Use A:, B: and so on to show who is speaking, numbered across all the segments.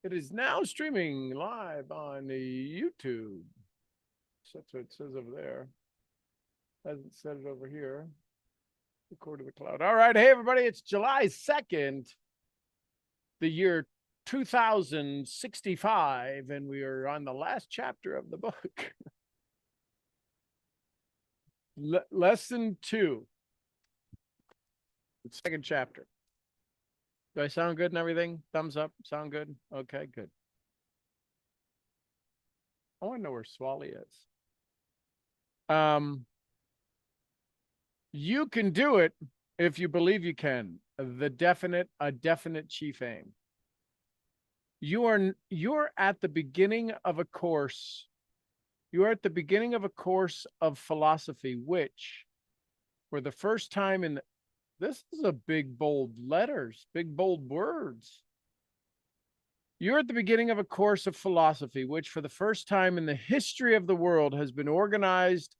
A: It is now streaming live on YouTube. So that's what it says over there. Hasn't said it over here. Record to the cloud. All right. Hey, everybody. It's July 2nd, the year 2065, and we are on the last chapter of the book. Lesson 2. The second chapter. Do I sound good and everything? Thumbs up. Sound good? Okay, good. I want to know where Swally is. You can do it if you believe you can. A definite chief aim. You're at the beginning of a course. You're at the beginning of a course of philosophy, which, for the first time this is a big, bold letters, big, bold words. You're at the beginning of a course of philosophy, which for the first time in the history of the world has been organized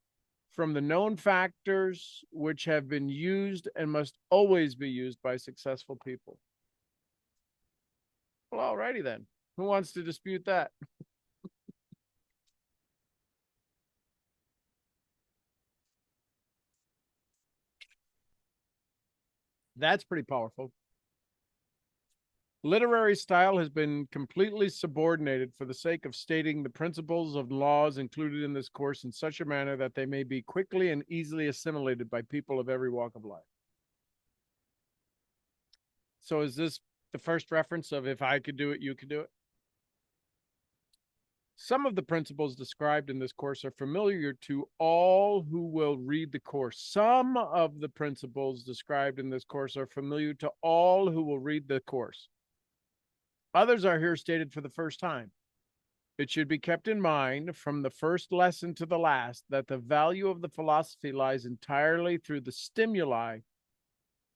A: from the known factors which have been used and must always be used by successful people. Well, alrighty then. Who wants to dispute that? That's pretty powerful. Literary style has been completely subordinated for the sake of stating the principles of laws included in this course in such a manner that they may be quickly and easily assimilated by people of every walk of life. So is this the first reference of if I could do it, you could do it? Some of the principles described in this course are familiar to all who will read the course. Some of the principles described in this course are familiar to all who will read the course. Others are here stated for the first time. It should be kept in mind from the first lesson to the last that the value of the philosophy lies entirely through the stimuli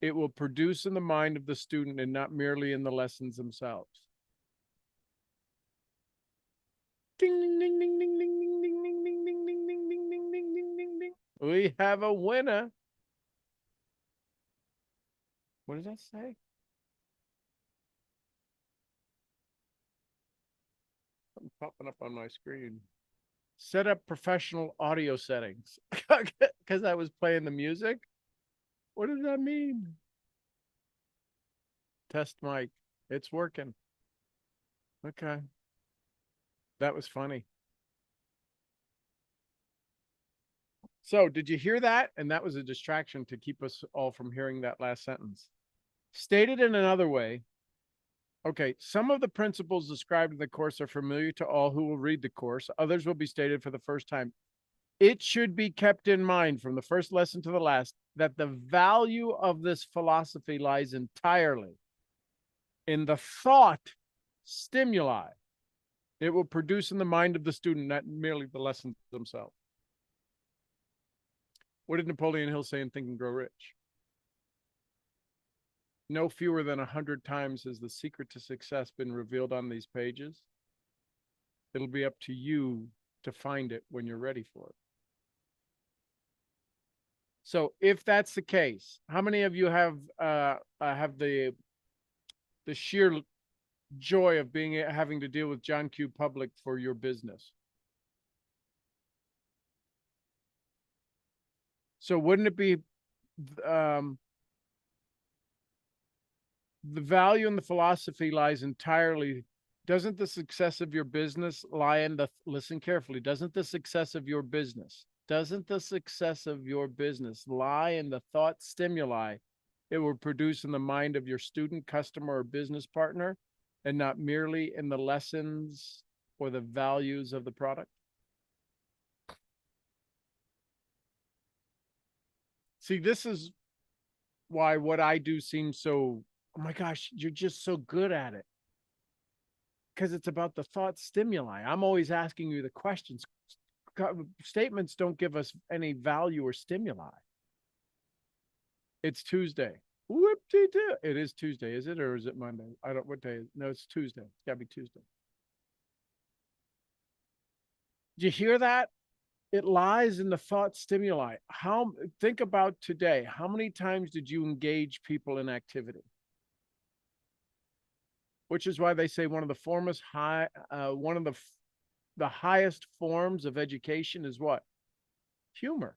A: it will produce in the mind of the student and not merely in the lessons themselves. Ding, ding, ding, ding, ding, ding, ding, ding, ding, ding, ding, ding, ding, ding, ding, ding, ding, ding, ding. We have a winner. What does that say? Something popping up on my screen. Set up professional audio settings because I was playing the music. What does that mean? Test mic. It's working. Okay. That was funny. So did you hear that? And that was a distraction to keep us all from hearing that last sentence. Stated in another way, okay, some of the principles described in the course are familiar to all who will read the course. Others will be stated for the first time. It should be kept in mind from the first lesson to the last that the value of this philosophy lies entirely in the thought stimuli it will produce in the mind of the student, not merely the lessons themselves. What did Napoleon Hill say in Think and Grow Rich? No fewer than 100 times has the secret to success been revealed on these pages. It'll be up to you to find it when you're ready for it. So if that's the case, how many of you have the sheer joy of having to deal with John Q. Public for your business? So wouldn't it be the value in the philosophy lies entirely, doesn't the success of your business lie in the, listen carefully, doesn't the success of your business lie in the thought stimuli it will produce in the mind of your student, customer, or business partner, and not merely in the lessons or the values of the product? See, this is why what I do seems so, oh my gosh, you're just so good at it. Because it's about the thought stimuli. I'm always asking you the questions. Statements don't give us any value or stimuli. It's Tuesday. Whoop-de-doo. It is Tuesday, is it? Or is it Monday? I don't, what day? No, it's Tuesday. It's got to be Tuesday. Do you hear that? It lies in the thought stimuli. Think about today. How many times did you engage people in activity? which is why they say one of the the highest forms of education is what? Humor.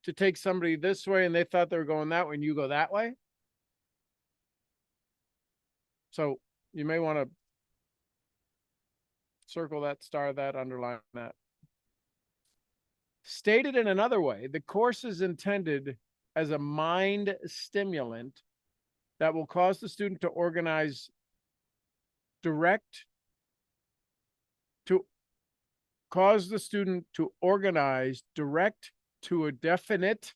A: To take somebody this way and they thought they were going that way and you go that way. So you may want to circle that, star that, underline that. Stated in another way, the course is intended as a mind stimulant that will cause the student to organize direct to a definite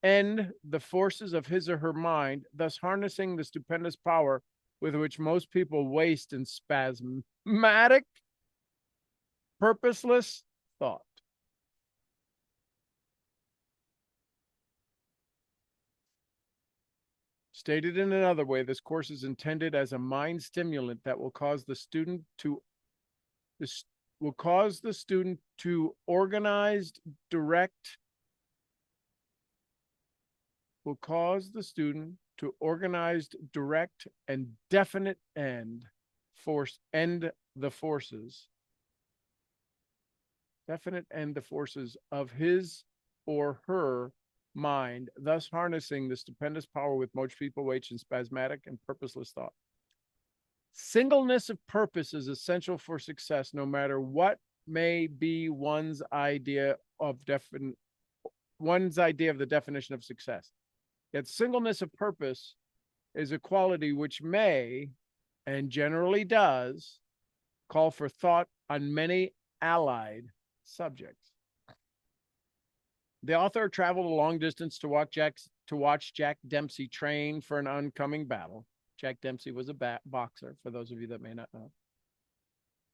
A: end the forces of his or her mind, thus harnessing the stupendous power with which most people waste in spasmodic, purposeless thought. Stated in another way, this course is intended as a mind stimulant that will cause the student to organize, direct and definite end the forces of his or her mind, thus harnessing the stupendous power with most people waste in spasmodic and purposeless thought. Singleness of purpose is essential for success, no matter what may be one's idea of the definition of success. Yet singleness of purpose is a quality which may, and generally does, call for thought on many allied subjects. The author traveled a long distance to watch Jack Dempsey train for an oncoming battle. Jack Dempsey was a boxer, for those of you that may not know.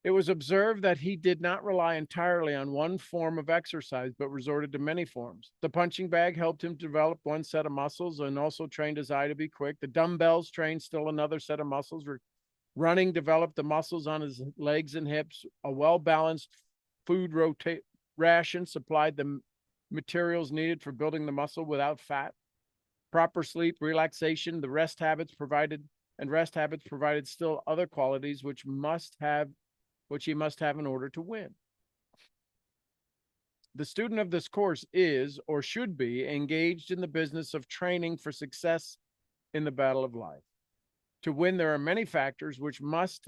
A: It was observed that he did not rely entirely on one form of exercise, but resorted to many forms. The punching bag helped him develop one set of muscles and also trained his eye to be quick. The dumbbells trained still another set of muscles. Running developed the muscles on his legs and hips. A well-balanced food ration supplied the materials needed for building the muscle without fat. Proper sleep, relaxation, rest habits provided still other qualities which he must have in order to win. The student of this course is, or should be, engaged in the business of training for success in the battle of life. To win, there are many factors which must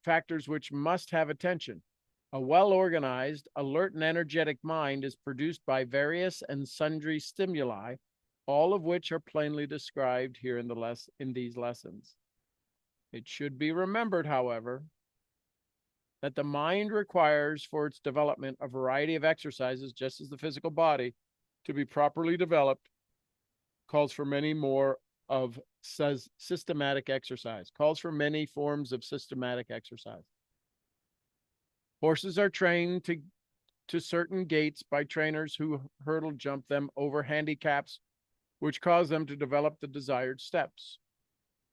A: have attention. A well-organized, alert, and energetic mind is produced by various and sundry stimuli, all of which are plainly described here in these lessons. It should be remembered, however, that the mind requires for its development a variety of exercises, just as the physical body, to be properly developed, calls for many forms of systematic exercise. Horses are trained to certain gaits by trainers who hurdle jump them over handicaps, which cause them to develop the desired steps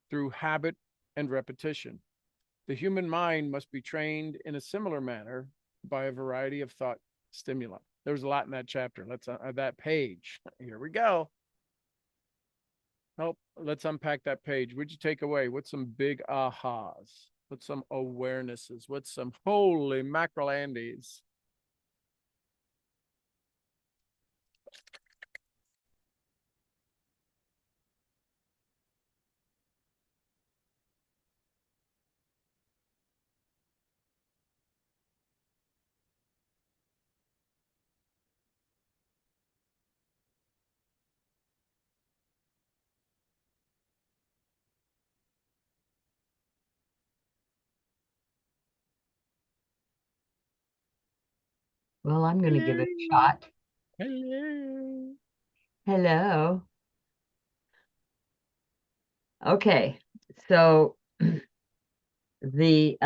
A: through habit and repetition. The human mind must be trained in a similar manner by a variety of thought stimuli. There's a lot in that chapter. That page. Here we go. Let's unpack that page. What'd you take away? What's some big ahas? What's some awarenesses? What's some holy mackerel Andes?
B: Well, I'm going to give it a shot.
A: Hello.
B: Hello. Okay, so the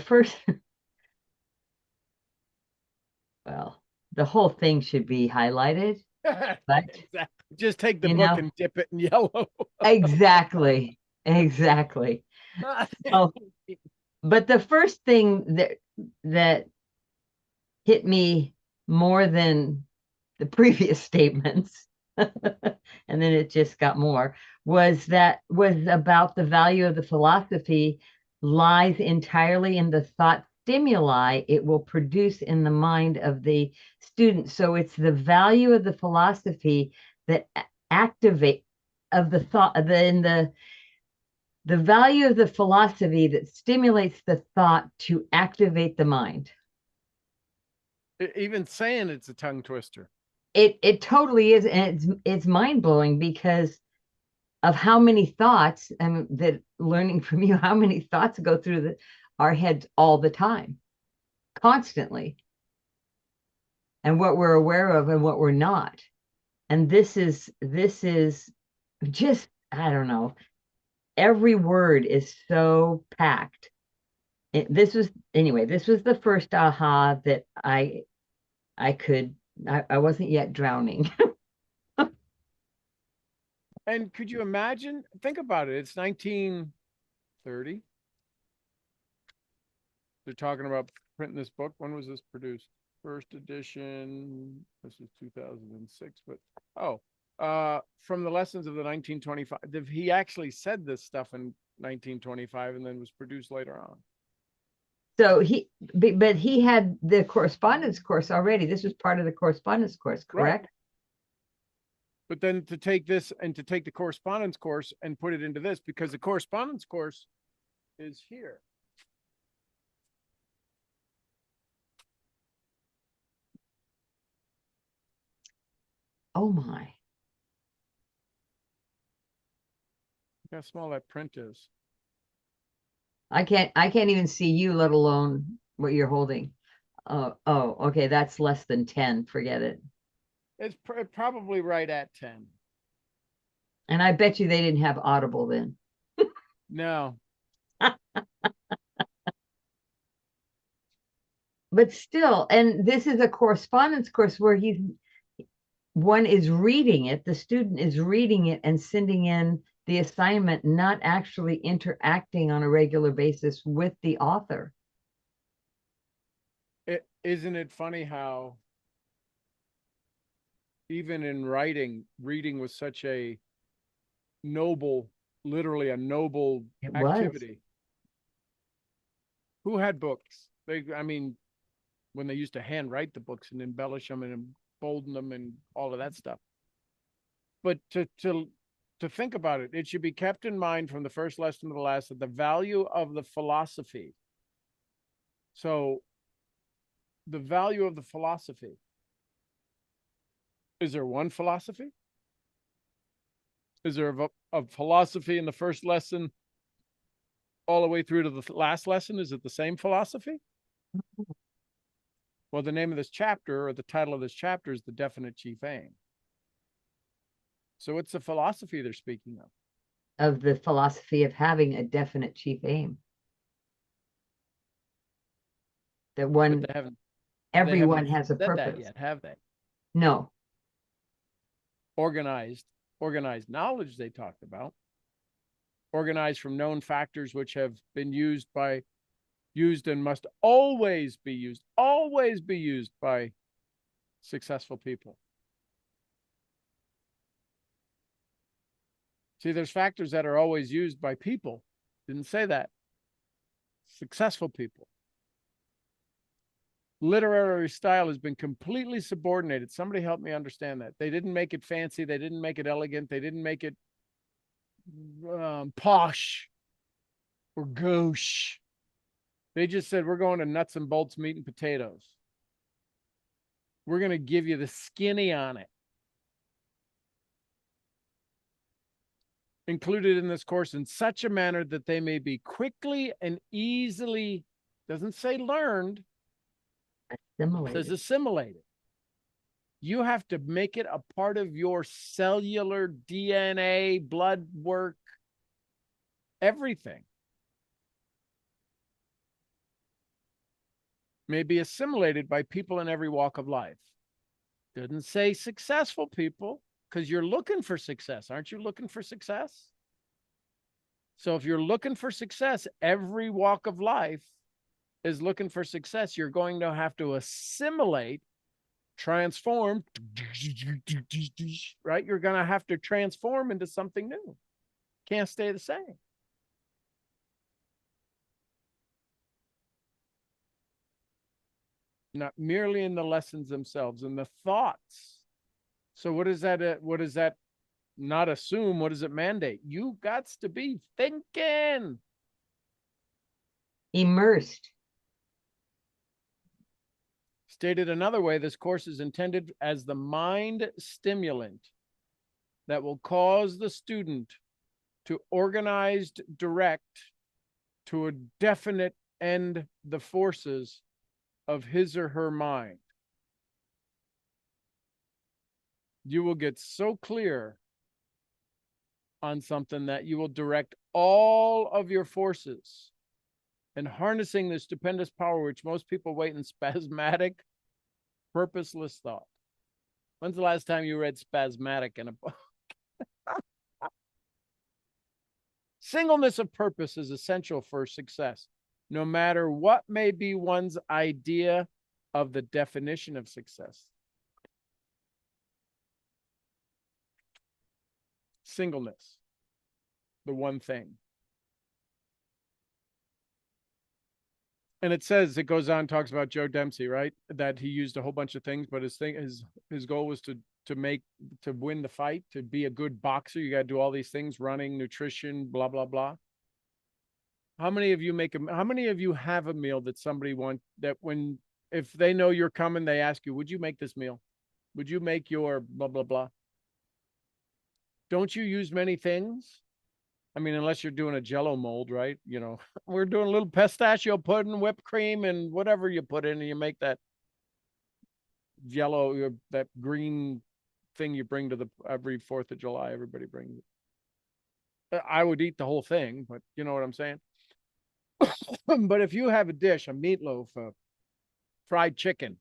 B: first, well, the whole thing should be highlighted, but
A: just take the book and dip it in yellow.
B: Exactly. So, but the first thing that hit me more than the previous statements and then it just got more, was about the value of the philosophy lies entirely in the thought stimuli it will produce in the mind of the student. So it's the value of the philosophy that activate of the thought, the value of the philosophy that stimulates the thought to activate the mind.
A: Even saying it's a tongue twister.
B: It totally is, and it's mind blowing because of how many thoughts, and that learning from you, how many thoughts go through our heads all the time, constantly, and what we're aware of and what we're not. And this is just, I don't know, every word is so packed. This was the first aha that I wasn't yet drowning.
A: And could you imagine? Think about it. It's 1930. They're talking about printing this book. When was this produced? First edition. This is 2006. But from the lessons of the 1925. He actually said this stuff in 1925 and then was produced later on.
B: So but he had the correspondence course already. This was part of the correspondence course, correct?
A: Right. But then to take this and to take the correspondence course and put it into this, because the correspondence course is here.
B: Oh my.
A: Look how small that print is.
B: I can't even see you, let alone what you're holding. Oh, okay, that's less than 10. Forget it.
A: It's probably right at 10.
B: And I bet you they didn't have Audible then.
A: No.
B: But still, and this is a correspondence course where one is reading it, the student is reading it and sending in the assignment, not actually interacting on a regular basis with the author.
A: Isn't it funny how even in writing, reading was such a noble, literally a noble activity. Who had books? I mean, when they used to handwrite the books and embellish them and embolden them and all of that stuff. But to think about it, it should be kept in mind from the first lesson to the last that the value of the philosophy. So the value of the philosophy. Is there one philosophy? Is there a philosophy in the first lesson all the way through to the last lesson? Is it the same philosophy? Well, the name of this chapter, or the title of this chapter, is The Definite Chief Aim. So it's the philosophy they're speaking of.
B: Of the philosophy of having a definite chief aim. That everyone has a purpose.
A: That yet, have they?
B: No.
A: Organized knowledge they talked about. Organized from known factors which have been used and must always be used by successful people. See, there's factors that are always used by people. Didn't say that. Successful people. Literary style has been completely subordinated. Somebody help me understand that. They didn't make it fancy. They didn't make it elegant. They didn't make it posh or gauche. They just said, we're going to nuts and bolts, meat and potatoes. We're going to give you the skinny on it. Included in this course in such a manner that they may be quickly and easily, doesn't say learned,
B: assimilated.
A: It says assimilated. You have to make it a part of your cellular DNA, blood work, everything. May be assimilated by people in every walk of life. Doesn't say successful people, because you're looking for success. Aren't you looking for success? So if you're looking for success, every walk of life is looking for success. You're going to have to assimilate transform, right? You're going to have to transform into something new. Can't stay the same. Not merely in the lessons themselves, in the thoughts. So what is that? What does that not assume? What does it mandate? You got to be thinking.
B: Immersed.
A: Stated another way, this course is intended as the mind stimulant that will cause the student to organized direct to a definite end the forces of his or her mind. You will get so clear on something that you will direct all of your forces and harnessing the stupendous power which most people wait in spasmodic, purposeless thought. When's the last time you read spasmodic in a book? Singleness of purpose is essential for success, no matter what may be one's idea of the definition of success. Singleness, the one thing. And it says, it goes on, talks about Joe Dempsey, right? That he used a whole bunch of things, but his goal was to win the fight, to be a good boxer. You got to do all these things: running, nutrition, blah, blah, blah. How many of you how many of you have a meal that somebody wants, that when, if they know you're coming, they ask you, would you make this meal? Would you make your blah, blah, blah? Don't you use many things? I mean, unless you're doing a Jello mold, right? You know, we're doing a little pistachio pudding, whipped cream, and whatever you put in, and you make that yellow, that green thing you bring to the every 4th of July. Everybody brings it. I would eat the whole thing, but you know what I'm saying? But if you have a dish, a meatloaf, a fried chicken,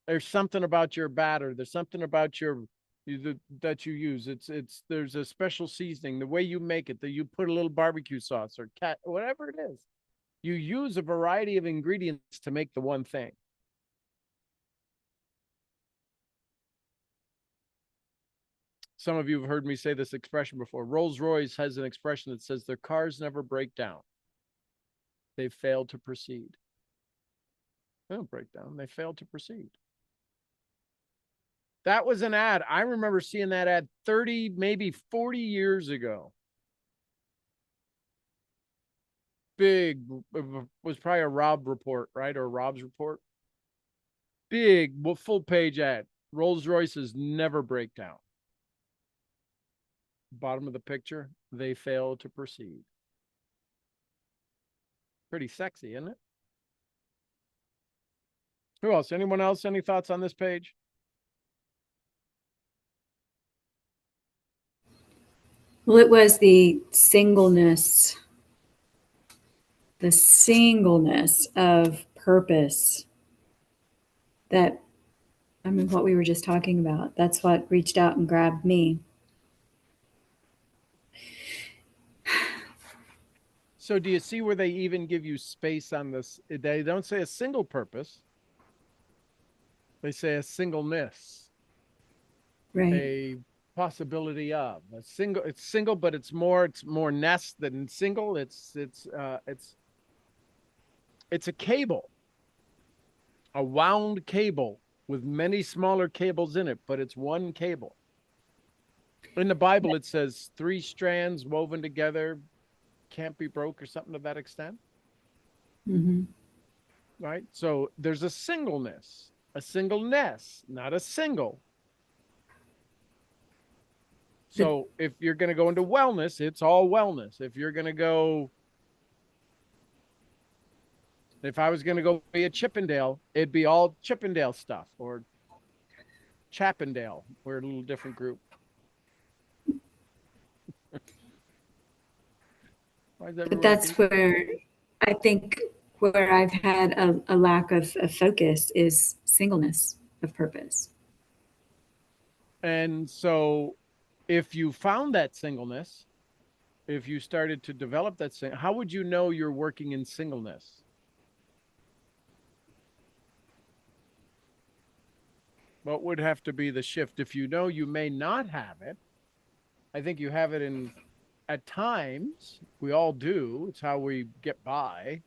A: there's something about your batter. There's something about that you use. There's a special seasoning, the way you make it, that you put a little barbecue sauce or whatever it is. You use a variety of ingredients to make the one thing. Some of you have heard me say this expression before. Rolls-Royce has an expression that says their cars never break down. They fail to proceed. They don't break down. They fail to proceed. That was an ad. I remember seeing that ad 30, maybe 40 years ago. Big, it was probably a Rob report, right? Or Rob's report. Big, full page ad. Rolls-Royces never break down. Bottom of the picture, they fail to proceed. Pretty sexy, isn't it? Who else? Anyone else? Any thoughts on this page?
C: Well, it was the singleness of purpose that, I mean, what we were just talking about. That's what reached out and grabbed me.
A: So do you see where they even give you space on this? They don't say a single purpose. They say a singleness.
C: Right.
A: A possibility of a single. It's single, but it's more nest than single. It's a cable, a wound cable with many smaller cables in it, but it's one cable. In the Bible, it says 3 strands woven together can't be broke, or something to that extent.
C: Mm-hmm.
A: Right? So there's a singleness, not a single. So if you're going to go into wellness, it's all wellness. If you're going to go, if I was going to go be a Chippendale, it'd be all Chippendale stuff, or Chappendale. We're a little different group.
C: But that's where I think where I've had a lack of focus is singleness of purpose.
A: And so if you found that singleness, if you started to develop that, how would you know you're working in singleness? What would have to be the shift? If you know you may not have it, I think you have it in at times. We all do. It's how we get by.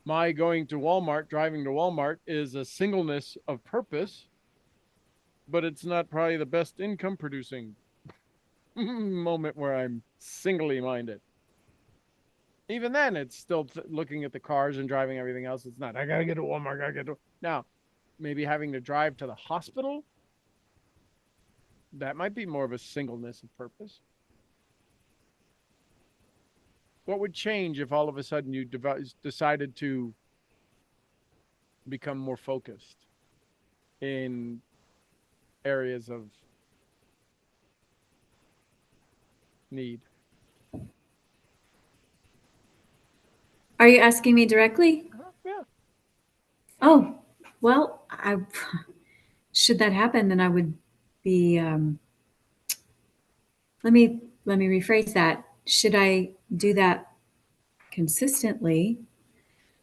A: My going to Walmart, driving to Walmart is a singleness of purpose, but it's not probably the best income producing moment where I'm singly minded. Even then, it's still looking at the cars and driving everything else. It's not, I got to get to Walmart. I got to get to. Now, maybe having to drive to the hospital, that might be more of a singleness of purpose. What would change if all of a sudden you decided to become more focused in areas of need?
C: Are you asking me directly?
A: Yeah.
C: Oh, well, should that happen, then I would be, let me rephrase that. Should I do that consistently,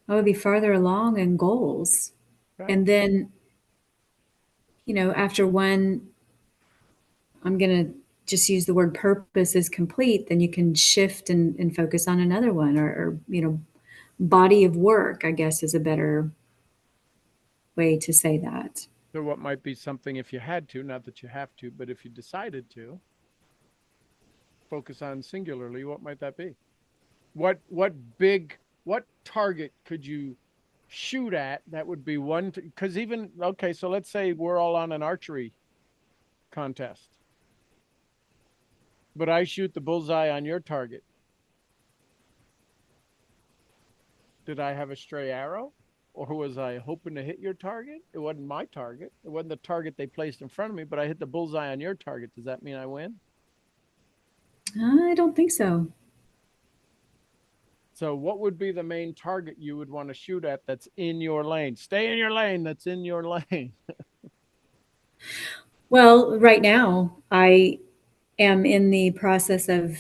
C: I would be farther along in goals.
A: Okay.
C: And then, after one, I'm going to just use the word purpose is complete, then you can shift and focus on another one, or body of work, I guess, is a better way to say that.
A: So what might be something, if you had to, not that you have to, but if you decided to focus on singularly, what might that be? What target could you shoot at that would be one? Because even, okay, so let's say we're all on an archery contest, but I shoot the bullseye on your target. Did I have a stray arrow? Or was I hoping to hit your target? It wasn't my target. It wasn't the target they placed in front of me, but I hit the bullseye on your target. Does that mean I win?
C: I don't think so.
A: So what would be the main target you would want to shoot at that's in your lane? Stay in your lane. That's in your lane.
C: Well, right now, I am in the process of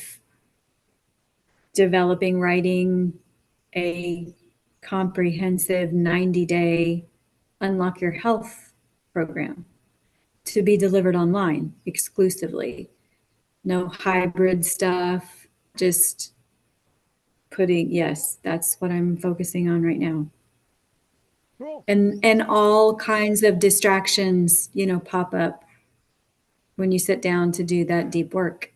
C: writing a comprehensive 90-day Unlock Your Health program to be delivered online exclusively. No hybrid stuff, just yes, that's what I'm focusing on right now.
A: Cool.
C: And all kinds of distractions, pop up when you sit down to do that deep work.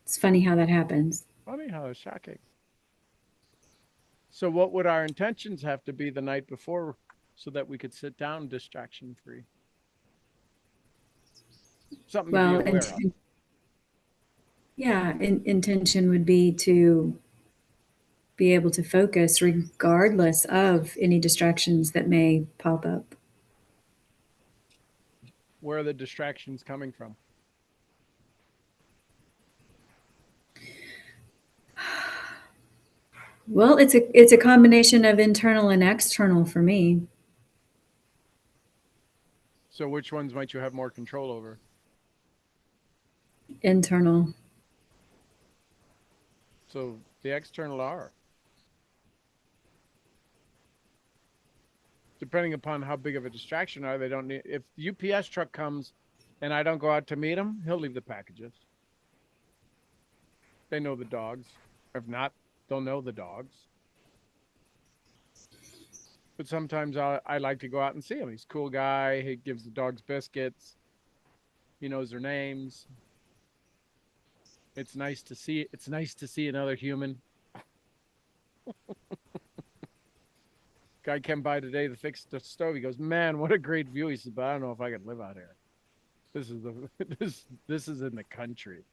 C: It's funny how that happens.
A: Funny how it's shocking. So what would our intentions have to be the night before so that we could sit down distraction free? Something to be aware of.
C: Yeah, intention would be to be able to focus regardless of any distractions that may pop up.
A: Where are the distractions coming from?
C: Well, it's a combination of internal and external for me.
A: So which ones might you have more control over?
C: Internal.
A: So the external are. Depending upon how big of a distraction are, they don't need. If the UPS truck comes and I don't go out to meet him, he'll leave the packages. They know the dogs. If not, they'll know the dogs. But sometimes I like to go out and see him. He's a cool guy. He gives the dogs biscuits. He knows their names. It's nice to see. It's nice to see another human. Guy came by today to fix the stove. He goes, "Man, what a great view." He said, "But I don't know if I could live out here. This is this is in the country."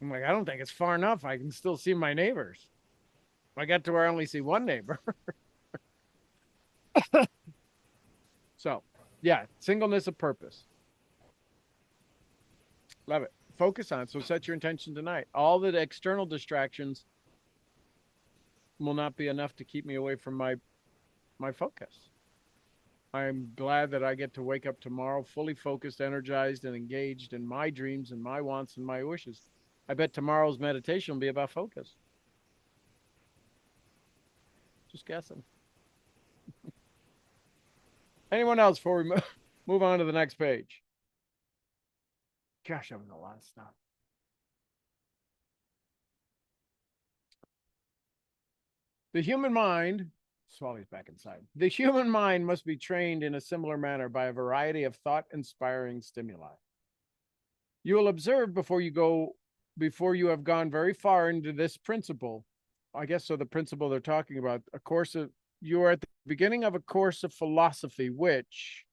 A: I'm like, "I don't think it's far enough. I can still see my neighbors. I got to where I only see one neighbor." So, yeah, singleness of purpose. Love it. Focus on it. So set your intention tonight. All the external distractions will not be enough to keep me away from my focus. I'm glad that I get to wake up tomorrow fully focused, energized, and engaged in my dreams and my wants and my wishes. I bet tomorrow's meditation will be about focus. Just guessing. Anyone else before we Move on to the next page. Gosh, that was a lot of stuff. The human mind, Swally's back inside. The human mind must be trained in a similar manner by a variety of thought-inspiring stimuli. You will observe before you have gone very far into this principle. I guess so. The principle they're talking about, you are at the beginning of a course of philosophy, which,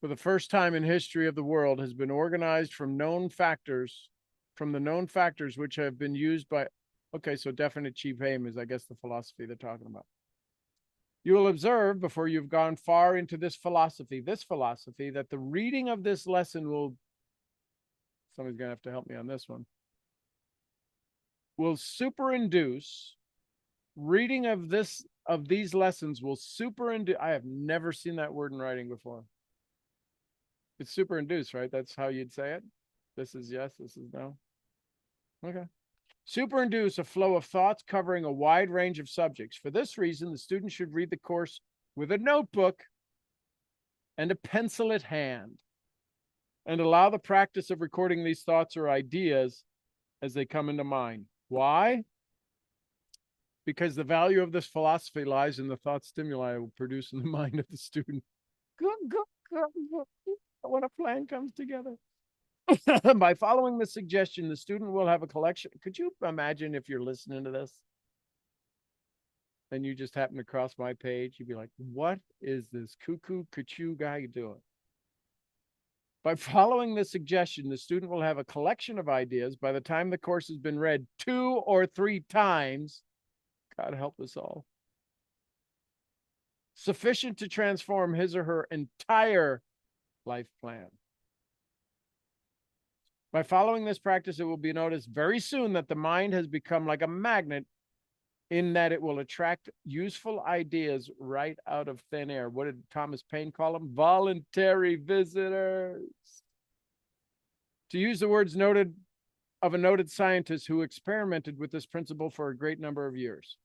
A: for the first time in history of the world, has been organized from the known factors which have been used by. Okay, so definite chief aim is, I guess, the philosophy they're talking about. You will observe before you've gone far into this philosophy, that the reading of this lesson will, somebody's going to have to help me on this one, will superinduce, reading of these lessons will superinduce, I have never seen that word in writing before. It's superinduce, right? That's how you'd say it. This is yes, this is no. Okay. Superinduce a flow of thoughts covering a wide range of subjects. For this reason, the student should read the course with a notebook and a pencil at hand, and allow the practice of recording these thoughts or ideas as they come into mind. Why? Because the value of this philosophy lies in the thought stimuli it will produce in the mind of the student. When a plan comes together. By following the suggestion, the student will have a collection. Could you imagine if you're listening to this and you just happen to cross my page? You'd be like, what is this cuckoo guy doing? By following the suggestion, the student will have a collection of ideas by the time the course has been read 2 or 3 times. God help us all. Sufficient to transform his or her entire life plan. By following this practice, it will be noticed very soon that the mind has become like a magnet in that it will attract useful ideas right out of thin air. What did Thomas Paine call them? Voluntary visitors. To use the words of a noted scientist who experimented with this principle for a great number of years.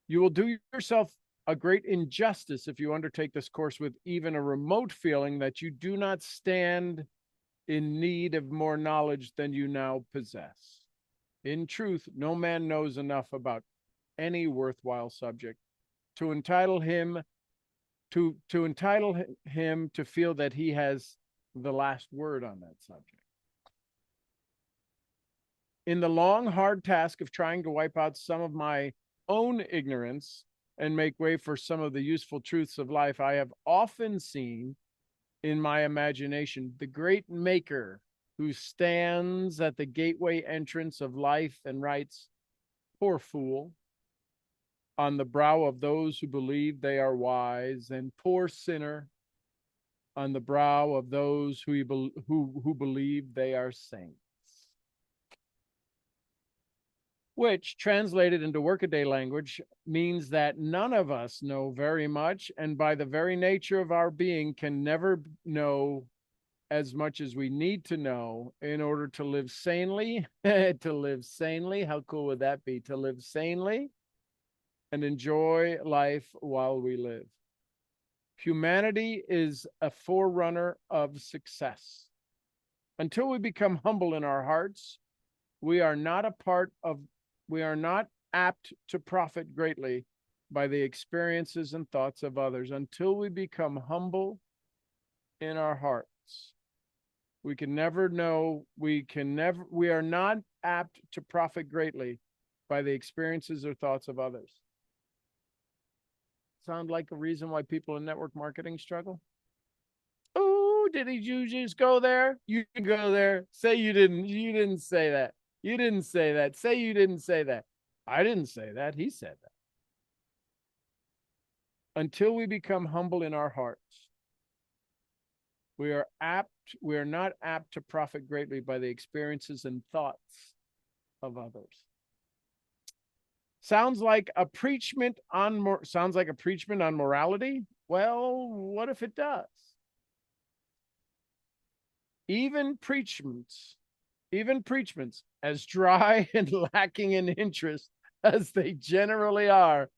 A: You will do yourself a great injustice if you undertake this course with even a remote feeling that you do not stand in need of more knowledge than you now possess. In truth, no man knows enough about any worthwhile subject to entitle him to feel that he has the last word on that subject. In the long, hard task of trying to wipe out some of my own ignorance and make way for some of the useful truths of life, I have often seen in my imagination the great maker who stands at the gateway entrance of life and writes, poor fool, on the brow of those who believe they are wise, and poor sinner on the brow of those who believe they are saints. Which, translated into workaday language, means that none of us know very much, and by the very nature of our being can never know as much as we need to know in order to live sanely. To live sanely, how cool would that be? To live sanely and enjoy life while we live. Humanity is a forerunner of success. Until we become humble in our hearts, we are not apt to profit greatly by the experiences and thoughts of others. Until we become humble in our hearts, we are not apt to profit greatly by the experiences or thoughts of others. Sound like a reason why people in network marketing struggle? Oh, did you just go there? You can go there. Say you didn't say that. You didn't say that. Say you didn't say that. I didn't say that. He said that. Until we become humble in our hearts, we are not apt to profit greatly by the experiences and thoughts of others. Sounds like a preachment on morality? Well, what if it does? Even preachments, as dry and lacking in interest as they generally are,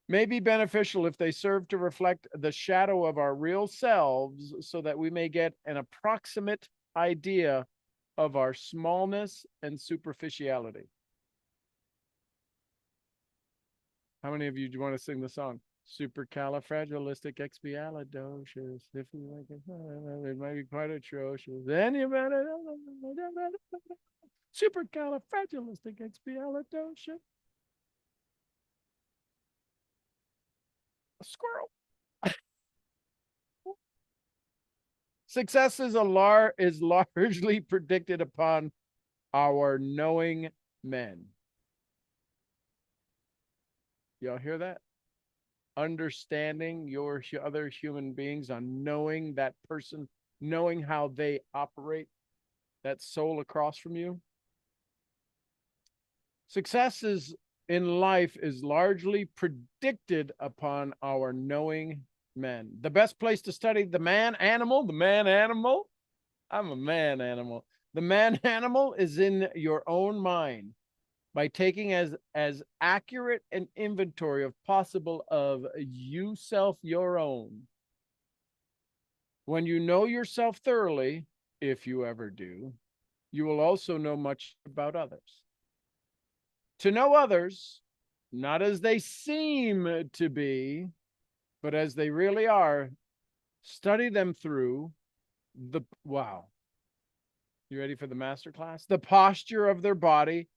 A: may be beneficial if they serve to reflect the shadow of our real selves so that we may get an approximate idea of our smallness and superficiality. How many of you do you want to sing the song? Supercalifragilisticexpialidocious. If you like it, it might be quite atrocious. Then you better. Supercalifragilisticexpialidocious. A squirrel. Success is largely predicted upon our knowing men. Y'all hear that? Understanding your other human beings, on knowing that person, knowing how they operate, that soul across from you. Success in life is largely predicted upon our knowing men. The best place to study the man animal, I'm a man animal. The man animal is in your own mind, by taking as accurate an inventory of possible of you self your own. When you know yourself thoroughly, if you ever do, you will also know much about others. To know others, not as they seem to be, but as they really are, study them through the, wow. You ready for the master class? The posture of their body,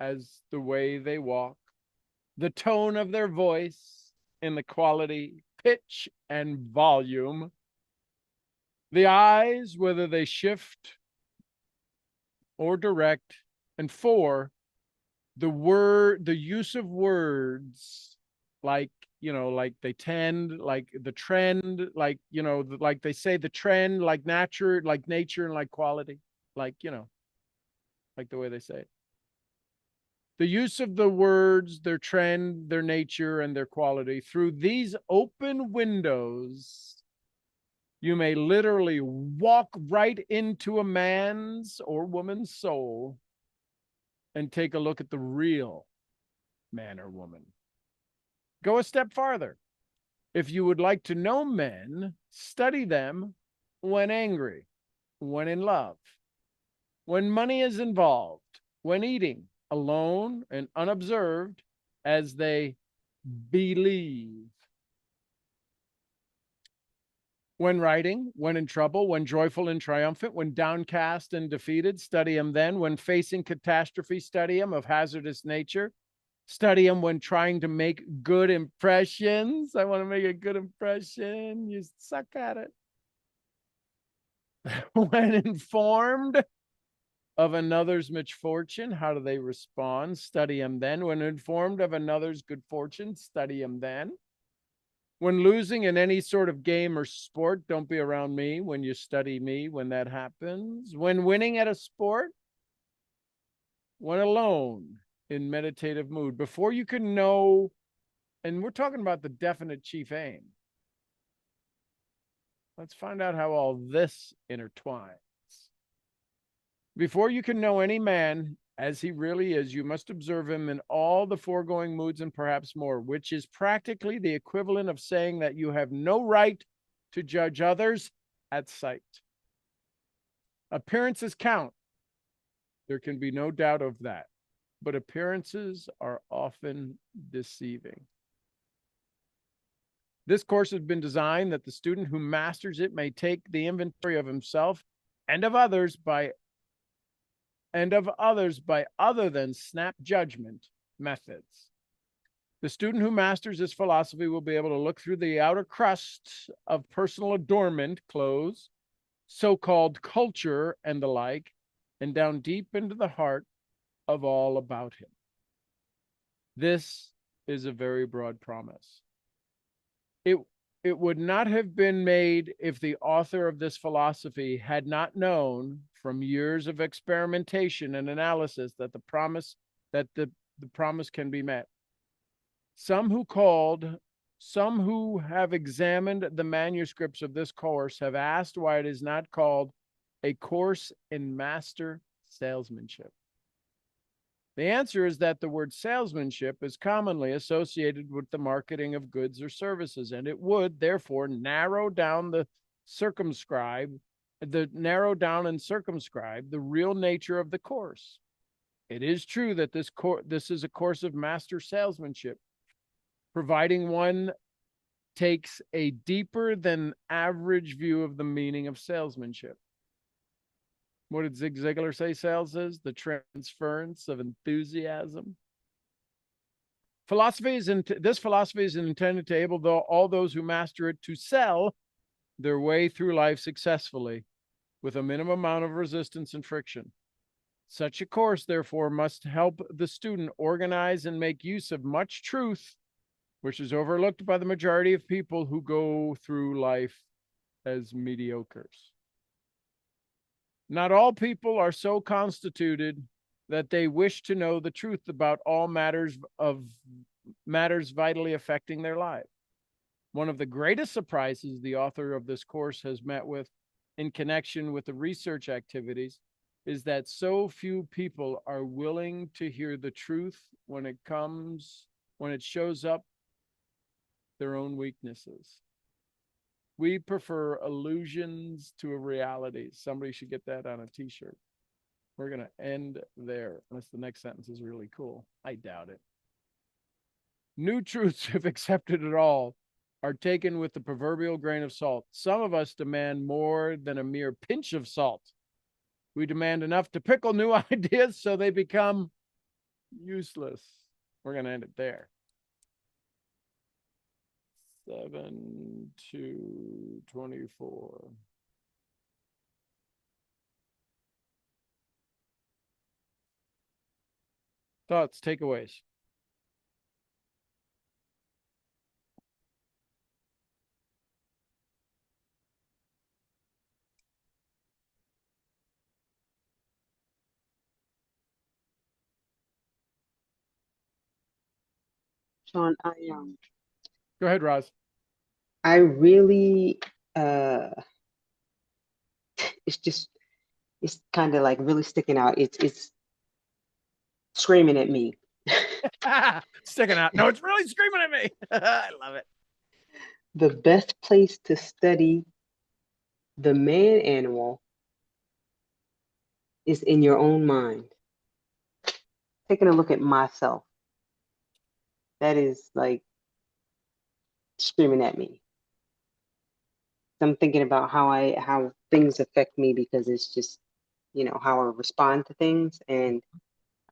A: as the way they walk, the tone of their voice, and the quality, pitch, and volume. The eyes, whether they shift or direct. And 4, the use of words, like, like they tend, like the trend, like, like they say the trend, like nature, and like quality, like, like the way they say it. The use of the words, their trend, their nature, and their quality. Through these open windows, you may literally walk right into a man's or woman's soul and take a look at the real man or woman. Go a step farther. If you would like to know men, study them when angry, when in love, when money is involved, when eating, alone and unobserved, as they believe. When writing, when in trouble, when joyful and triumphant, when downcast and defeated, study them then. When facing catastrophe, study them of hazardous nature. Study them when trying to make good impressions. I want to make a good impression. You suck at it. When informed of another's misfortune, how do they respond? Study them then. When informed of another's good fortune, study them then. When losing in any sort of game or sport, don't be around me when you study me when that happens. When winning at a sport, when alone in meditative mood, before you can know, and we're talking about the definite chief aim. Let's find out how all this intertwines. Before you can know any man as he really is, you must observe him in all the foregoing moods and perhaps more, which is practically the equivalent of saying that you have no right to judge others at sight. Appearances count. There can be no doubt of that, but appearances are often deceiving. This course has been designed that the student who masters it may take the inventory of himself and of others by other than snap judgment methods. The student who masters this philosophy will be able to look through the outer crust of personal adornment, clothes, so-called culture, and the like, and down deep into the heart of all about him. This is a very broad promise. It would not have been made if the author of this philosophy had not known from years of experimentation and analysis that the promise can be met. Some who have examined the manuscripts of this course have asked why it is not called a course in master salesmanship. The answer is that the word salesmanship is commonly associated with the marketing of goods or services, and it would therefore narrow down and circumscribe the real nature of the course. It is true that this is a course of master salesmanship, providing one takes a deeper than average view of the meaning of salesmanship. What did Zig Ziglar say sales is? The transference of enthusiasm. This philosophy is intended to enable all those who master it to sell their way through life successfully with a minimum amount of resistance and friction. Such a course, therefore, must help the student organize and make use of much truth, which is overlooked by the majority of people who go through life as mediocres. Not all people are so constituted that they wish to know the truth about all matters vitally affecting their life. One of the greatest surprises the author of this course has met with in connection with the research activities is that so few people are willing to hear the truth when it shows up their own weaknesses. We prefer illusions to a reality. Somebody should get that on a t-shirt. We're going to end there, unless the next sentence is really cool. I doubt it. New truths, if accepted at all, are taken with the proverbial grain of salt. Some of us demand more than a mere pinch of salt. We demand enough to pickle new ideas so they become useless. We're going to end it there. 7-24. Thoughts, takeaways.
D: Sean,
A: Go ahead, Roz.
D: I really it's kind of like really sticking out. It's screaming at me.
A: Sticking out. No, it's really screaming at me. I love it.
D: The best place to study the man animal is in your own mind. Taking a look at myself. That is like screaming at me. I'm thinking about how things affect me because it's just, how I respond to things. And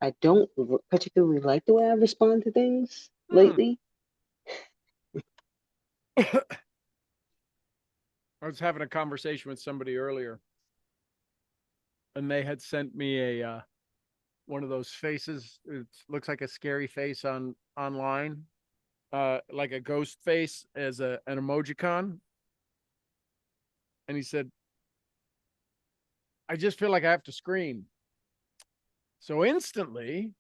D: I don't particularly like the way I respond to things lately.
A: I was having a conversation with somebody earlier, and they had sent me a one of those faces. It looks like a scary face online, like a ghost face as an emojicon. And he said, I just feel like I have to scream. So instantly,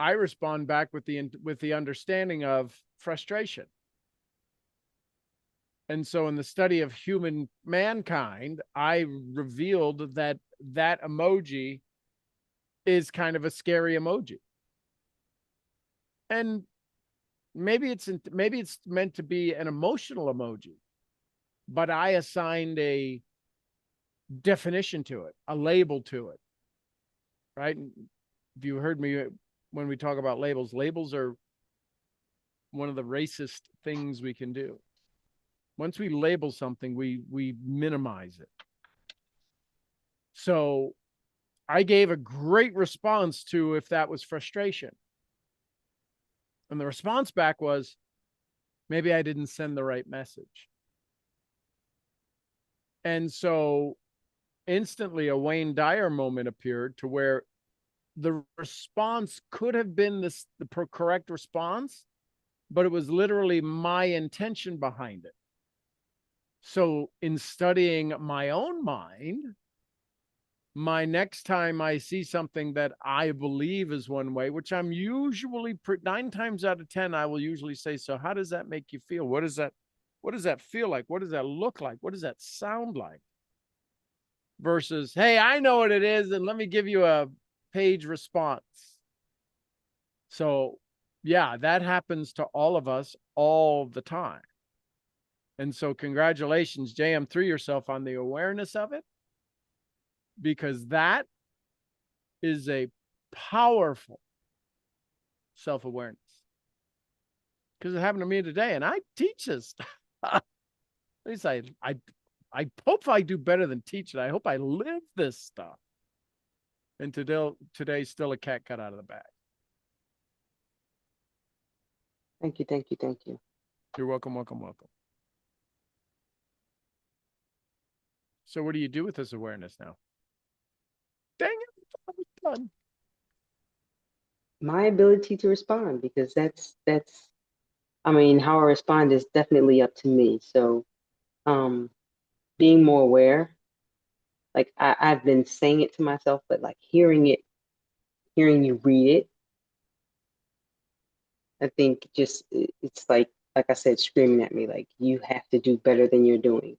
A: I respond back with the understanding of frustration. And so in the study of human mankind, I revealed that emoji is kind of a scary emoji. And maybe it's meant to be an emotional emoji, but I assigned a definition to it, a label to it, right? If you heard me when we talk about labels are one of the racist things we can do. Once we label something, we minimize it. So I gave a great response to if that was frustration. And the response back was, maybe I didn't send the right message. And so instantly a Wayne Dyer moment appeared to where the response could have been the correct response, but it was literally my intention behind it. So in studying my own mind, my next time I see something that I believe is one way, which I'm usually 9 times out of 10, I will usually say, so how does that make you feel? What does that feel like? What does that look like? What does that sound like? Versus, hey, I know what it is, and let me give you a page response. So yeah, that happens to all of us all the time. And so congratulations, JM, through yourself on the awareness of it, because that is a powerful self-awareness. Because it happened to me today, and I teach this. At least I hope I do better than teach it. I hope I live this stuff. And today's still a cat cut out of the bag.
D: Thank you, thank you, thank you.
A: You're welcome, welcome, welcome. So what do you do with this awareness now? Dang it, I was done.
D: My ability to respond, because that's I mean, how I respond is definitely up to me. So being more aware, like I've been saying it to myself, but like hearing you read it, I think just it's like I said, screaming at me, like you have to do better than you're doing.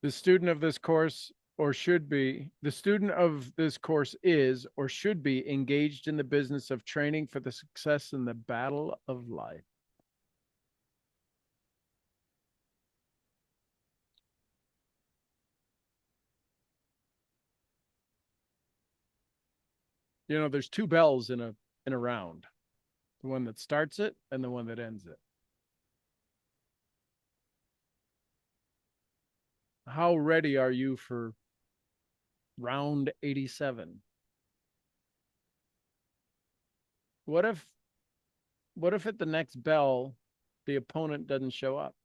A: The student of this course the student of this course is or should be engaged in the business of training for the success in the battle of life. You know, there's two bells in a round. The one that starts it and the one that ends it. How ready are you for round 87? What if at the next bell the opponent doesn't show up?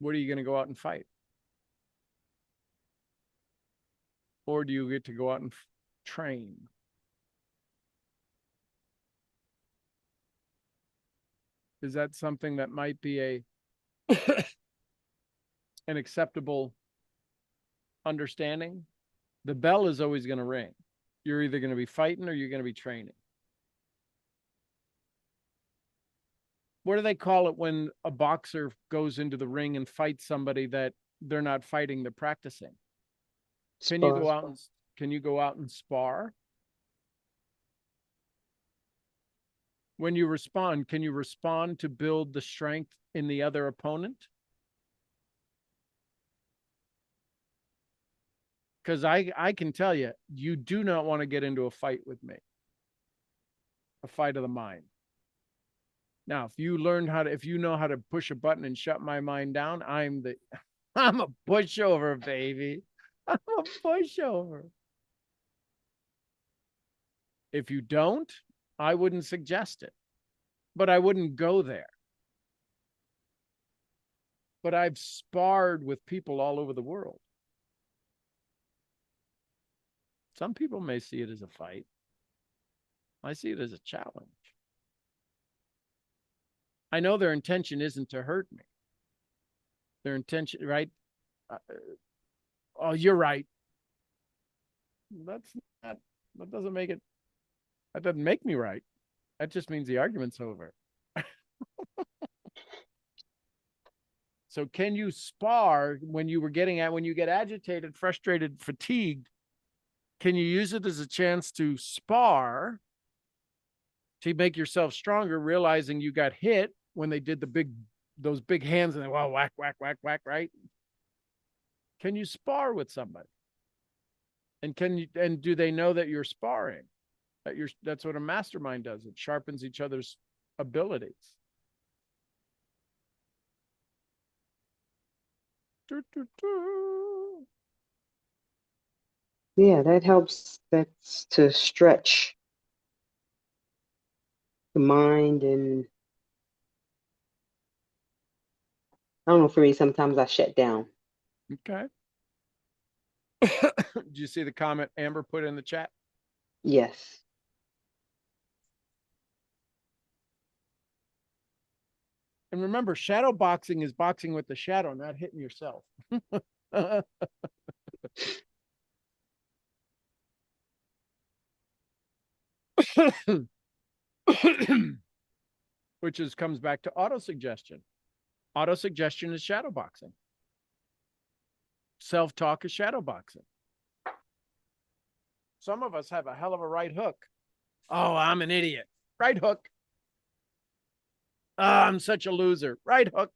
A: What are you going to go out and fight? Or do you get to go out and train? Is that something that might be an acceptable understanding? The bell is always going to ring. You're either going to be fighting or you're going to be training. What do they call it when a boxer goes into the ring and fights somebody that they're not fighting, they're practicing? Can you go out and spar? When you respond, can you respond to build the strength in the other opponent? Because I can tell you, you do not want to get into a fight with me. A fight of the mind. Now, if you know how to push a button and shut my mind down, I'm a pushover, baby. I'm a pushover. If you don't, I wouldn't suggest it, but I wouldn't go there. But I've sparred with people all over the world. Some people may see it as a fight. I see it as a challenge. I know their intention isn't to hurt me. Their intention, right? Oh, you're right. That doesn't make it. That doesn't make me right. That just means the argument's over. So can you spar when you get agitated, frustrated, fatigued? Can you use it as a chance to spar to make yourself stronger, realizing you got hit when they did those big hands and whack, whack, whack, whack, right? Can you spar with somebody? And do they know that you're sparring? That's what a mastermind does. It sharpens each other's abilities.
D: Yeah, that helps. That's to stretch the mind, and I don't know, for me, sometimes I shut down.
A: Okay. Did you see the comment Amber put in the chat?
D: Yes.
A: And remember, shadow boxing is boxing with the shadow, not hitting yourself. Which comes back to autosuggestion. Autosuggestion is shadow boxing. Self-talk is shadow boxing. Some of us have a hell of a right hook. Oh, I'm an idiot. Right hook. Ah, I'm such a loser. Right hook.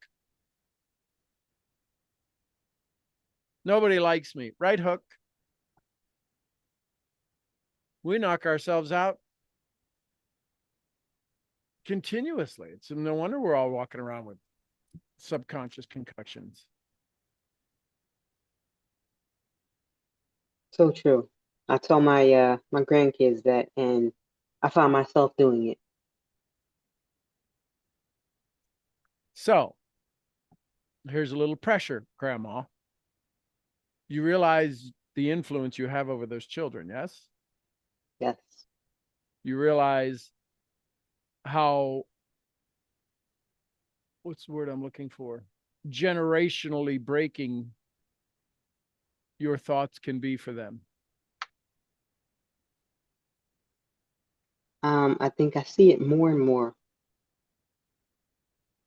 A: Nobody likes me. Right hook. We knock ourselves out continuously. It's no wonder we're all walking around with subconscious concussions.
D: So true. I tell my grandkids that, and I find myself doing it.
A: So here's a little pressure, Grandma. You realize the influence you have over those children, yes?
D: Yes.
A: You realize how, what's the word I'm looking for? Generationally breaking your thoughts can be for them.
D: I think I see it more and more.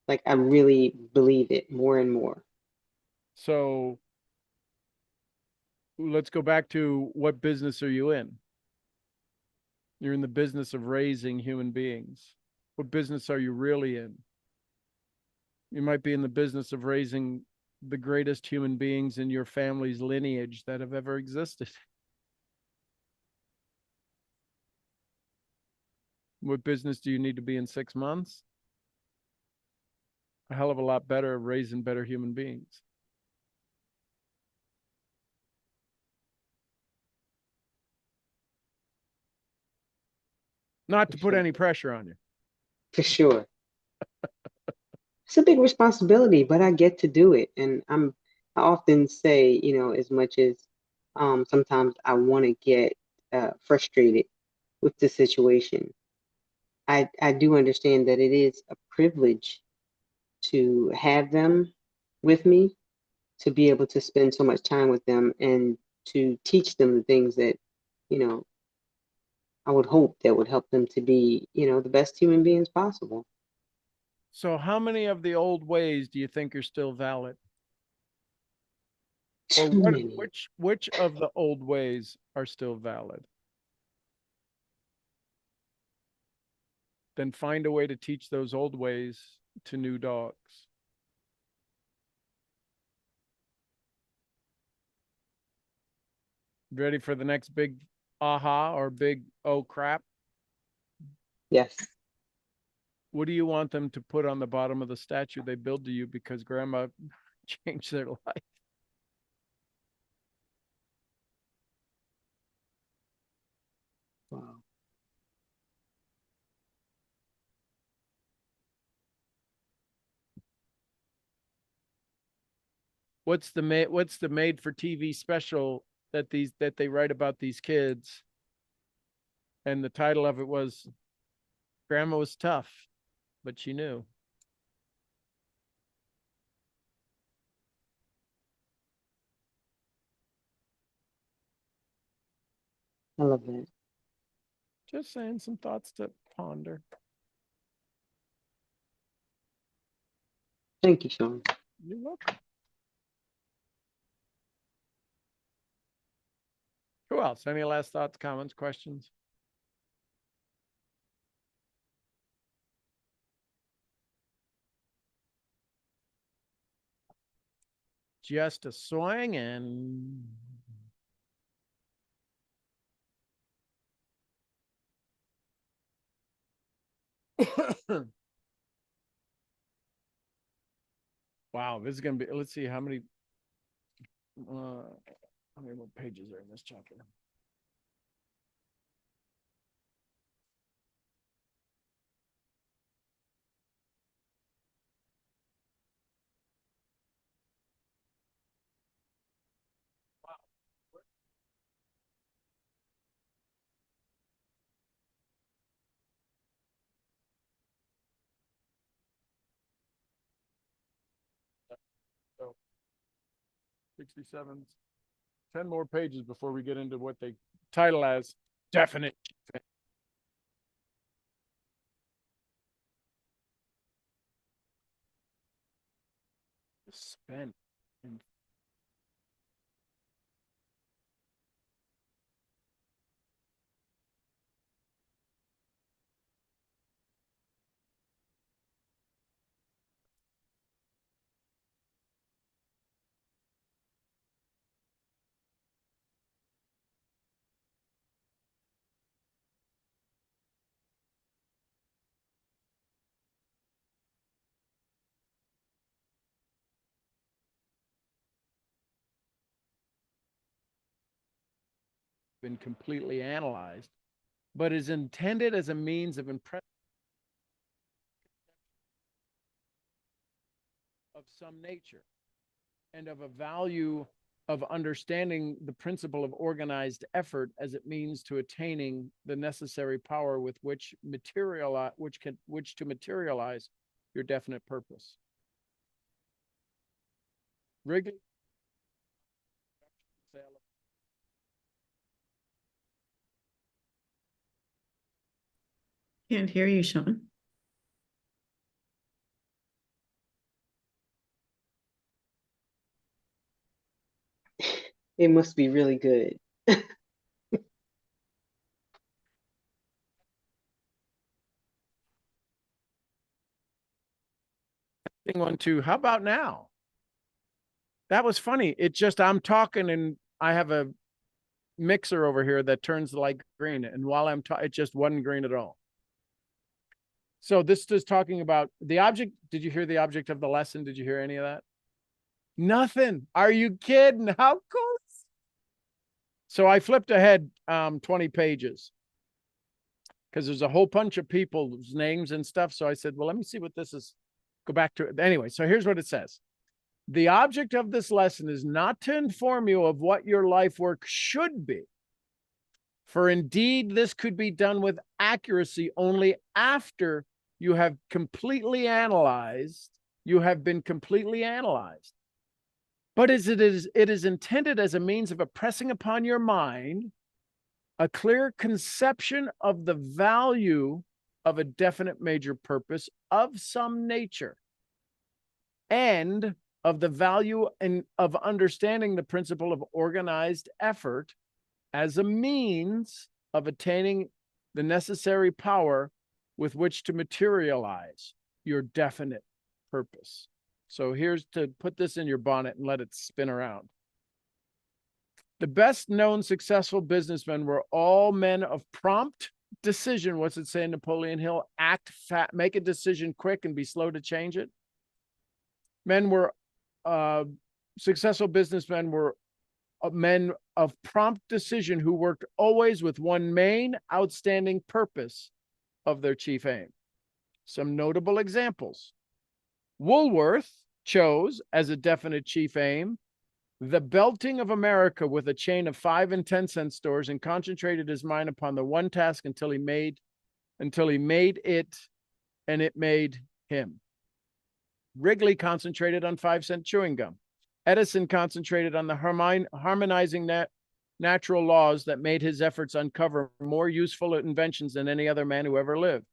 D: Like I really believe it more and more.
A: So let's go back to, what business are you in? You're in the business of raising human beings. What business are you really in? You might be in the business of raising the greatest human beings in your family's lineage that have ever existed. What business do you need to be in 6 months? A hell of a lot better at raising better human beings. Not to put any pressure on you.
D: For sure. It's a big responsibility, but I get to do it. And I often say, as much as sometimes I want to get frustrated with the situation, I do understand that it is a privilege to have them with me, to be able to spend so much time with them and to teach them the things that, you know, I would hope that would help them to be, the best human beings possible.
A: So how many of the old ways do you think are still valid? Or
D: Too many.
A: which of the old ways are still valid? Then find a way to teach those old ways to new dogs. Ready for the next big aha or big oh crap?
D: Yes.
A: What do you want them to put on the bottom of the statue they build to you because grandma changed their life?
D: Wow.
A: What's the made for TV special that they write about these kids? And the title of it was Grandma Was Tough, but she knew.
D: I love that.
A: Just saying, some thoughts to ponder.
D: Thank you, Sean.
A: You're welcome. Who else? Any last thoughts, comments, questions? Just a swing and wow, this is gonna be, let's see how many more pages are in this chapter. So 67, 10 more pages before we get into what they title as definite. Spent in been completely analyzed, but is intended as a means of impressing of some nature and of a value of understanding the principle of organized effort as it means to attaining the necessary power with which to materialize your definite purpose. Wrigley.
E: Can't hear you, Sean.
D: It must be really good.
A: One, two. How about now? That was funny. It just, I'm talking and I have a mixer over here that turns the light green. And while I'm talking, it just wasn't green at all. So this is talking about the object. Did you hear the object of the lesson? Did you hear any of that? Nothing. Are you kidding? How cool? So I flipped ahead 20 pages because there's a whole bunch of people's names and stuff. So I said, well, let me see what this is. Go back to it. Anyway, so here's what it says. The object of this lesson is not to inform you of what your life work should be. For indeed, this could be done with accuracy only after you have completely analyzed, you have been completely analyzed. But as it is intended as a means of impressing upon your mind a clear conception of the value of a definite major purpose of some nature and of the value of understanding the principle of organized effort as a means of attaining the necessary power with which to materialize your definite purpose. So here's to put this in your bonnet and let it spin around. The best known successful businessmen were all men of prompt decision. What's it say in Napoleon Hill? Act fast, make a decision quick and be slow to change it. Successful businessmen were men of prompt decision who worked always with one main outstanding purpose of their chief aim. Some notable examples. Woolworth chose as a definite chief aim the belting of America with a chain of 5 and 10 cent stores and concentrated his mind upon the one task until he made it and it made him. Wrigley concentrated on 5-cent chewing gum. Edison concentrated on the harmonizing natural laws that made his efforts uncover more useful inventions than any other man who ever lived.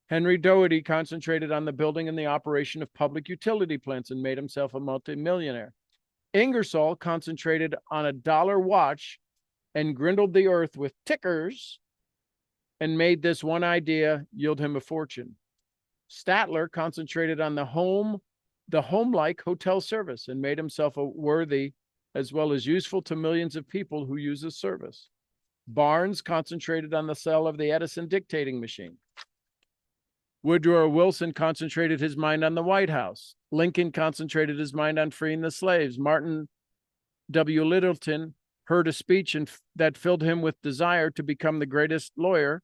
A: Henry Doherty concentrated on the building and the operation of public utility plants and made himself a multimillionaire. Ingersoll concentrated on a dollar watch and grindled the earth with tickers and made this one idea yield him a fortune. Statler concentrated on the home-like hotel service and made himself a worthy as well as useful to millions of people who use his service. Barnes concentrated on the sale of the Edison dictating machine. Woodrow Wilson concentrated his mind on the White House. Lincoln concentrated his mind on freeing the slaves. Martin W. Littleton heard a speech that filled him with desire to become the greatest lawyer,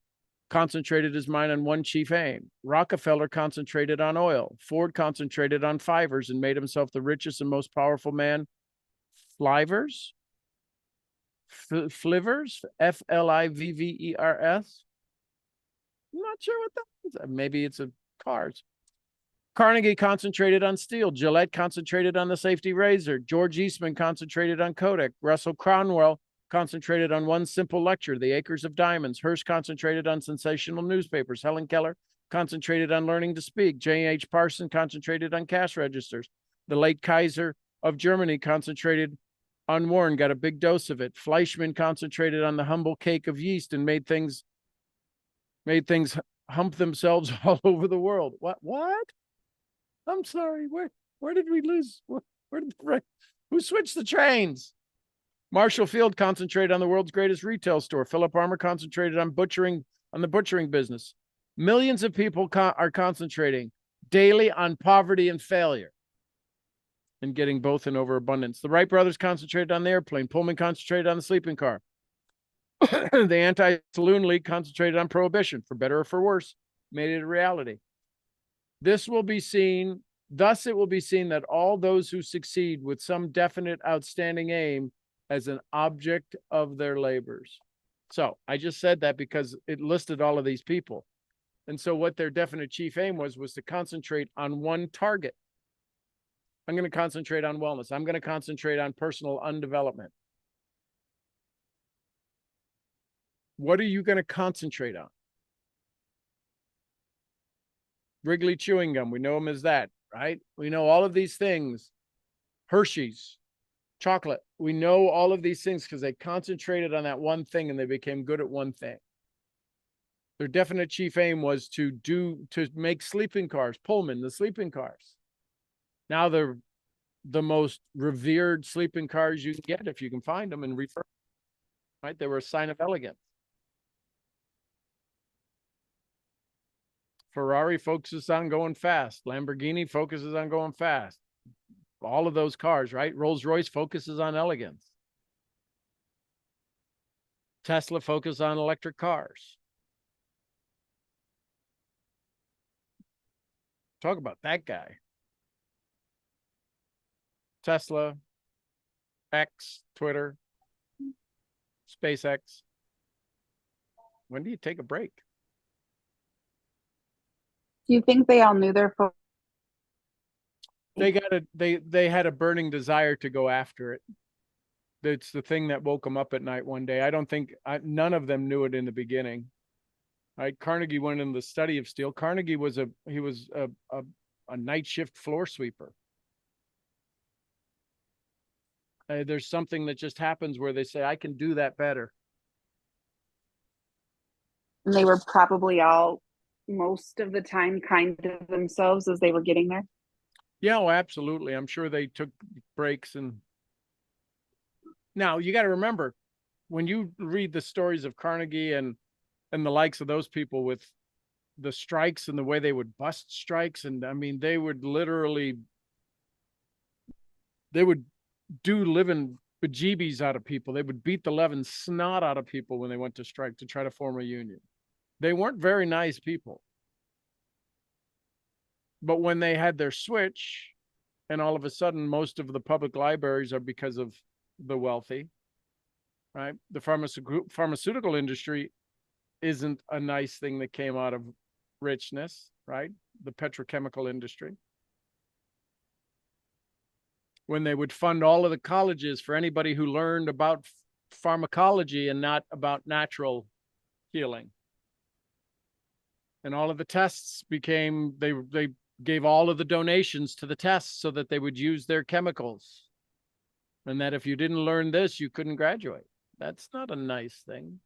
A: concentrated his mind on one chief aim. Rockefeller concentrated on oil. Ford concentrated on fivers and made himself the richest and most powerful man. Flivers? Flivers? F-L-I-V-V-E-R-S? I'm not sure what that is. Maybe it's a cars. Carnegie concentrated on steel. Gillette concentrated on the safety razor. George Eastman concentrated on Kodak. Russell Cromwell concentrated on one simple lecture, The Acres of Diamonds. Hearst concentrated on sensational newspapers. Helen Keller concentrated on learning to speak. J.H. Parson concentrated on cash registers. The late Kaiser of Germany concentrated on Warren, got a big dose of it. Fleischmann concentrated on the humble cake of yeast and made things hump themselves all over the world. What? I'm sorry. Where did we lose? Who switched the trains? Marshall Field concentrated on the world's greatest retail store. Philip Armour concentrated on the butchering business. Millions of people are concentrating daily on poverty and failure and getting both in overabundance. The Wright brothers concentrated on the airplane. Pullman concentrated on the sleeping car. The Anti-Saloon League concentrated on prohibition, for better or for worse, made it a reality. Thus it will be seen that all those who succeed with some definite outstanding aim as an object of their labors. So I just said that because it listed all of these people. And so what their definite chief aim was to concentrate on one target. I'm going to concentrate on wellness. I'm going to concentrate on personal undevelopment. What are you going to concentrate on? Wrigley chewing gum, we know them as that, right? We know all of these things. Hershey's, chocolate. We know all of these things because they concentrated on that one thing and they became good at one thing. Their definite chief aim was to make sleeping cars, Pullman, the sleeping cars. Now they're the most revered sleeping cars you can get if you can find them and refer. Right? They were a sign of elegance. Ferrari focuses on going fast. Lamborghini focuses on going fast. All of those cars, right? Rolls-Royce focuses on elegance. Tesla focuses on electric cars. Talk about that guy. Tesla, X, Twitter, SpaceX. When do you take a break?
E: Do you think they all knew their
A: They had a burning desire to go after it. It's the thing that woke them up at night one day. I don't think none of them knew it in the beginning. Right? Carnegie went into the study of steel. Carnegie was a night shift floor sweeper. There's something that just happens where they say, I can do that better.
E: And they were probably all most of the time kind to themselves as they were getting there?
A: Yeah, well, absolutely. I'm sure they took breaks. And now you got to remember, when you read the stories of Carnegie and the likes of those people with the strikes and the way they would bust strikes, and I mean, they would do living bejeebies out of people. They would beat the living snot out of people when they went to strike to try to form a union. They weren't very nice people. But when they had their switch, and all of a sudden most of the public libraries are because of the wealthy, right? The pharmaceutical industry isn't a nice thing that came out of richness, right? The petrochemical industry. When they would fund all of the colleges for anybody who learned about pharmacology and not about natural healing. And all of the tests became, they gave all of the donations to the tests so that they would use their chemicals. And that if you didn't learn this, you couldn't graduate. That's not a nice thing.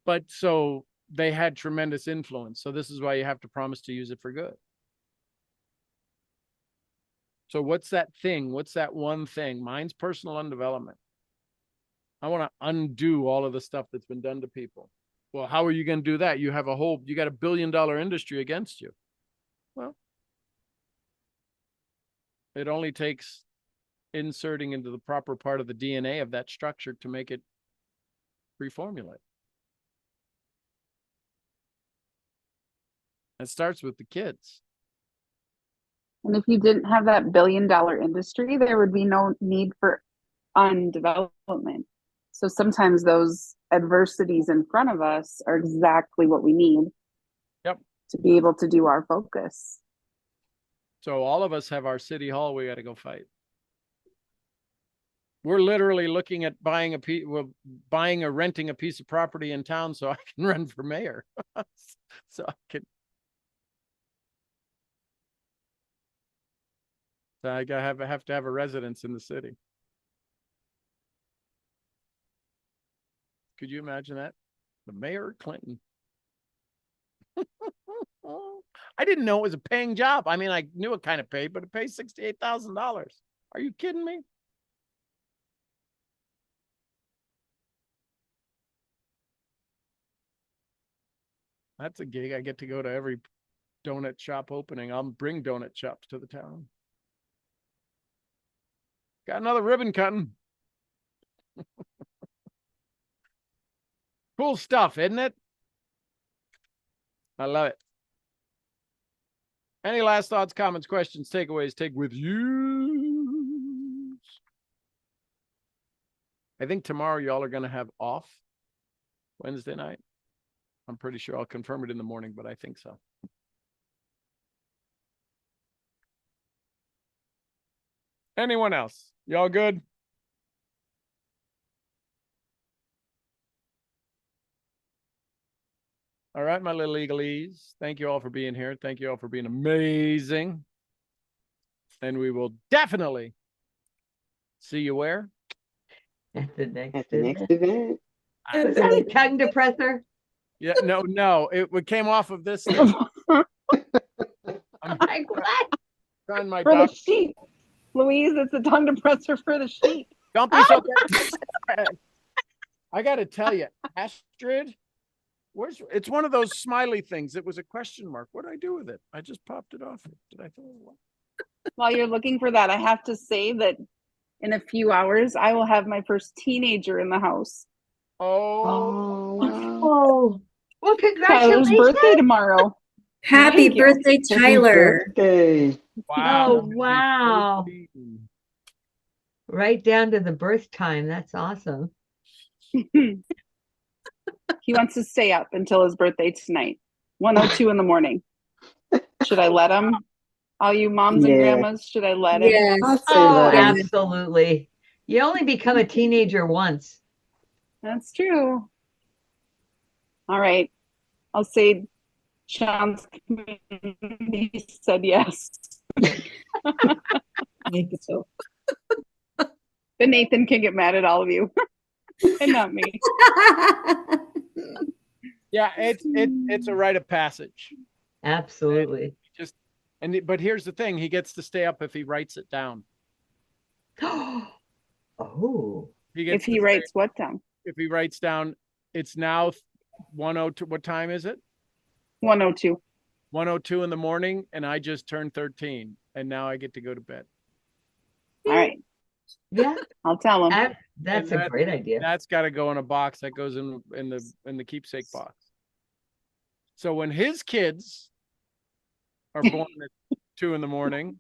A: But so they had tremendous influence. So this is why you have to promise to use it for good. So what's that thing? What's that one thing? Mine's personal undevelopment. I want to undo all of the stuff that's been done to people. Well, how are you going to do that? You got a $1 billion industry against you. Well, it only takes inserting into the proper part of the DNA of that structure to make it reformulate. It starts with the kids.
E: And if you didn't have that $1 billion industry, there would be no need for undevelopment. So sometimes those adversities in front of us are exactly what we need.
A: Yep.
E: To be able to do our focus.
A: So all of us have our city hall we got to go fight. We're literally looking at buying or renting a piece of property in town so I can run for mayor. So I have to have a residence in the city. Could you imagine that? The mayor of Clinton. I didn't know it was a paying job. I mean, I knew it kind of paid, but it pays $68,000. Are you kidding me? That's a gig. I get to go to every donut shop opening. I'll bring donut shops to the town. Got another ribbon cutting. Cool stuff, isn't it? I love it. Any last thoughts, comments, questions, takeaways, take with you? I think tomorrow y'all are going to have off Wednesday night. I'm pretty sure I'll confirm it in the morning, but I think so. Anyone else? Y'all good? All right, my little eaglees. Thank you all for being here. Thank you all for being amazing. And we will definitely see you where?
B: At the next
D: At the next
B: event.
D: event.
B: Was that a tongue depressor?
A: Yeah, no. It came off of this thing. I'm
B: Like what?
A: trying my
E: For the
A: doc.
E: sheep. Louise, it's a tongue depressor for the sheep.
A: Don't be so. I got to tell you, Astrid, it's one of those smiley things. It was a question mark. What do I do with it? I just popped it off. Did I throw it away?
E: While you're looking for that, I have to say that in a few hours, I will have my first teenager in the house.
A: Oh,
D: Oh, wow.
B: Oh, well,
E: Tyler's
B: congratulations.
E: birthday tomorrow.
C: Happy
E: Thank you.
C: birthday,
D: Happy
C: Tyler.
D: birthday.
A: wow.
B: Oh, wow.
A: 13.
B: Right down to the birth time. That's awesome.
E: He wants to stay up until his birthday tonight, 1:02 in the morning. Should I let him? All you moms and
D: Yeah.
E: grandmas, should I let him?
C: Yes.
D: I say
B: Oh,
D: let 'em.
B: absolutely. You only become a teenager once.
E: That's true. All right. I'll say Sean's community said yes.
C: So.
E: But Nathan can get mad at all of you and not me.
A: Yeah, it's a rite of passage.
B: Absolutely.
A: But here's the thing: he gets to stay up if he writes it down.
B: Oh,
A: He gets
E: If he
A: to
E: writes what down?
A: if he writes down, it's now 1:02. What time is it?
E: 1:02.
A: 1:02 in the morning, and I just turned 13, and now I get to go to bed.
E: All right.
B: yeah.
E: I'll tell him.
B: That's
A: And
B: a great idea.
A: That's got to go in a box that goes in the keepsake box. So when his kids are born at 2 in the morning,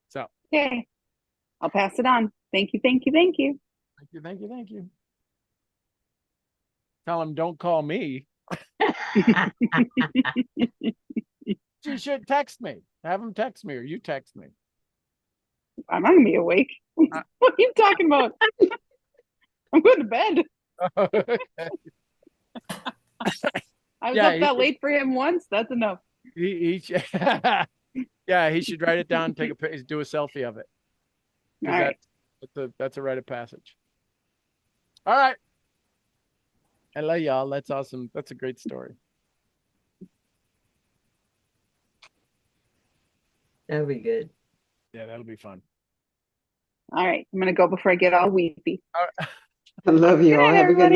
A: so
E: Okay. I'll pass it on. Thank you. Thank you. Thank you.
A: thank you. Tell him don't call me. You should text me. Have him text me, or you text me.
E: I'm not going to be awake. What are you talking about? I'm going to bed. I was
A: Yeah,
E: up that late for him once. That's enough.
A: he yeah, he should write it down, do a selfie of it.
E: All right.
A: That's a rite of passage. All right. I love y'all. That's awesome. That's a great story.
B: That'll be good.
A: Yeah, that'll be fun.
E: All right. I'm going to go before I get all weepy.
D: I love you
E: Good
D: all.
E: night,
D: Have a good
E: everybody.
D: night.